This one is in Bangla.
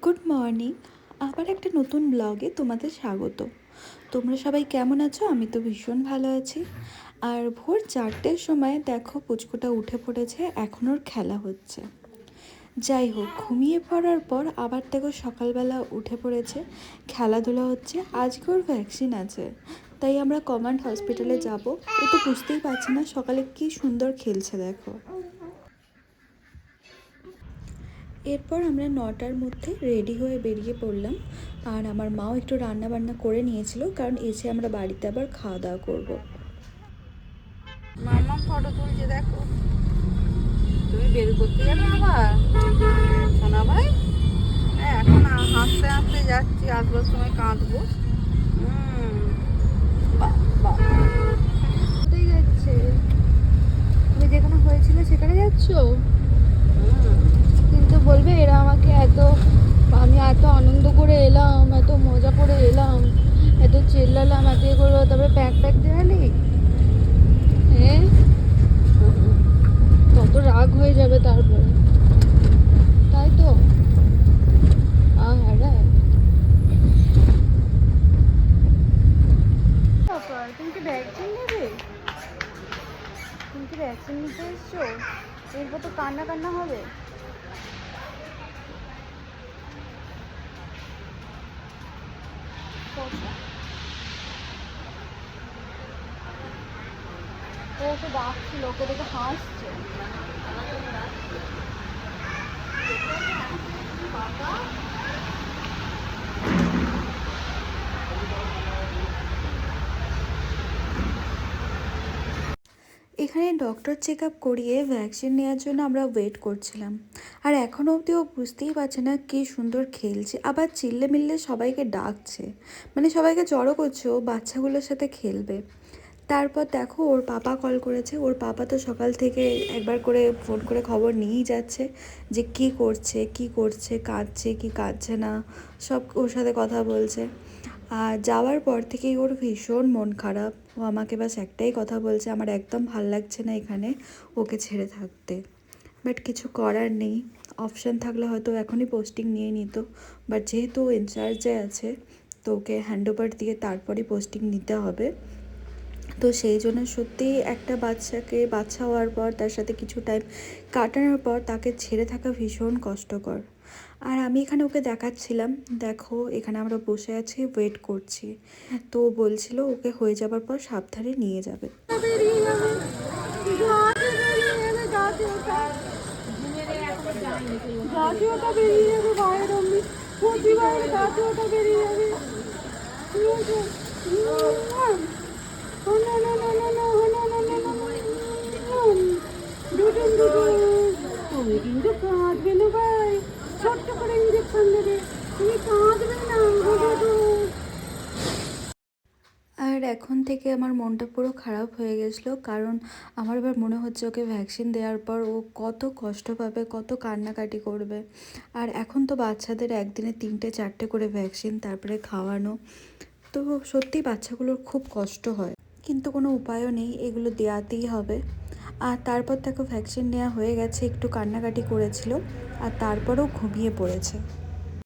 Good morning. আবার একটা নতুন ব্লগে তোমাদের স্বাগত। তোমরা সবাই কেমন আছো? আমি তো ভীষণ ভালো আছি। আর ভোর 4টের সময় দেখো পুচকুটা উঠে পড়েছে, এখন ওর খেলা হচ্ছে। যাই হোক, ঘুমিয়ে পড়ার পর আবার দেখো সকালবেলা উঠে পড়েছে, খেলাধুলা হচ্ছে। আজকে ওর ভ্যাকসিন আছে, তাই আমরা কমান্ড হসপিটালে যাব। ও তো বুঝতেই পারছে না, সকালে কি সুন্দর খেলছে দেখো। এরপর আমরা 9টার মধ্যে রেডি হয়ে বেরিয়ে পড়লাম। আর আমার মাও একটু রান্না বান্না করে নিয়েছিল, কারণ এসে আমরা বাড়িতে আবার খাওয়া দাওয়া করবো। মামা ফটো তুলছে দেখো। তুমি বের করতে যাবে আবার সোনা ভাই? এখন হাসতে হাসতে যাচ্ছি, আসবার সময় কাঁদবো। কোথায় যাচ্ছে? তুমি যেখানে হয়েছিল সেখানে যাচ্ছ? কিন্তু বলবে এরা আমাকে আমি এত আনন্দ করে এলাম, এত মজা করে এলাম, এত চেল্লালাম, এত ইয়ে করলো, তারপরে প্যাক প্যাক দেওয়ালি। হ্যাঁ, কত রাগ হয়ে যাবে তারপরে, তাই তো। তুমি কি ভ্যাকসিন নেবে? তুমি কি ভ্যাকসিন নিতে এসছো? এরপর তো কান্না কান্না হবে। ওকে ডাকছিল, ওকে দেখে হাসছে। এখানে ডক্টর চেক আপ করিয়ে ভ্যাকসিন নেওয়ার জন্য আমরা ওয়েট করছিলাম। আর এখনও অবধি ও বুঝতেই পারছে না কী সুন্দর খেলছে, আবার চিল্লে মিল্লে সবাইকে ডাকছে, মানে সবাইকে জড়ো করছে ও বাচ্চাগুলোর সাথে খেলবে। তারপর দেখো ওর পাপা কল করেছে। ওর পাপা তো সকাল থেকে একবার করে ফোন করে খবর নিয়েই যাচ্ছে যে কী করছে, কি করছে, কাঁদছে কি কাঁদছে না, সব ওর সাথে কথা বলছে। আর যাওয়ার পর থেকেই ওর ভীষণ মন খারাপ। ও আমাকে বাস একটাই কথা বলছে, আমার একদম ভাল লাগছে না এখানে ওকে ছেড়ে থাকতে। বাট কিছু করার নেই, অপশান থাকলে হয়তো এখনই পোস্টিং নিয়ে নিত। বাট যেহেতু ও ইনচার্জে আছে, তো ওকে হ্যান্ড ওভার দিয়ে তারপরই পোস্টিং নিতে হবে। তো সেই জন্য সত্যিই একটা বাচ্চা হওয়ার পর তার সাথে কিছু টাইম কাটানোর পর তাকে ছেড়ে থাকা ভীষণ কষ্টকর। আর আমি এখানে ওকে দেখাচ্ছিলাম, দেখো এখানে আমরা বসে আছি, ওয়েট করছি। তো ও বলছিল ওকে হয়ে যাবার পর সাবধানে নিয়ে যাবে। জাতীয়টা বেরিয়ে যাবে বাইরে, অমনি প্রতিবার জাতীয়টা বেরিয়ে যাবে। তুমি কিন্তু কাঁদবে না ভাই, ছোট্ট করে ইঞ্জেকশন দেবে, তুমি কাঁদবে না। আর এখন থেকে আমার মনটা পুরো খারাপ হয়ে গেছিলো, কারণ আমার এবার মনে হচ্ছে ওকে ভ্যাকসিন দেওয়ার পর ও কত কষ্ট পাবে, কত কান্নাকাটি করবে। আর এখন তো বাচ্চাদের একদিনে 3-4টে করে ভ্যাকসিন, তারপরে খাওয়ানো, তো সত্যি বাচ্চাগুলোর খুব কষ্ট হয়। কিন্তু কোনো উপায়ও নেই, এগুলো দেওয়াতেই হবে। আর তারপর দেখো ভ্যাকসিন নেওয়া হয়ে গেছে, একটু কান্নাকাটি করেছিল আর তারপরেও ঘুমিয়ে পড়েছে।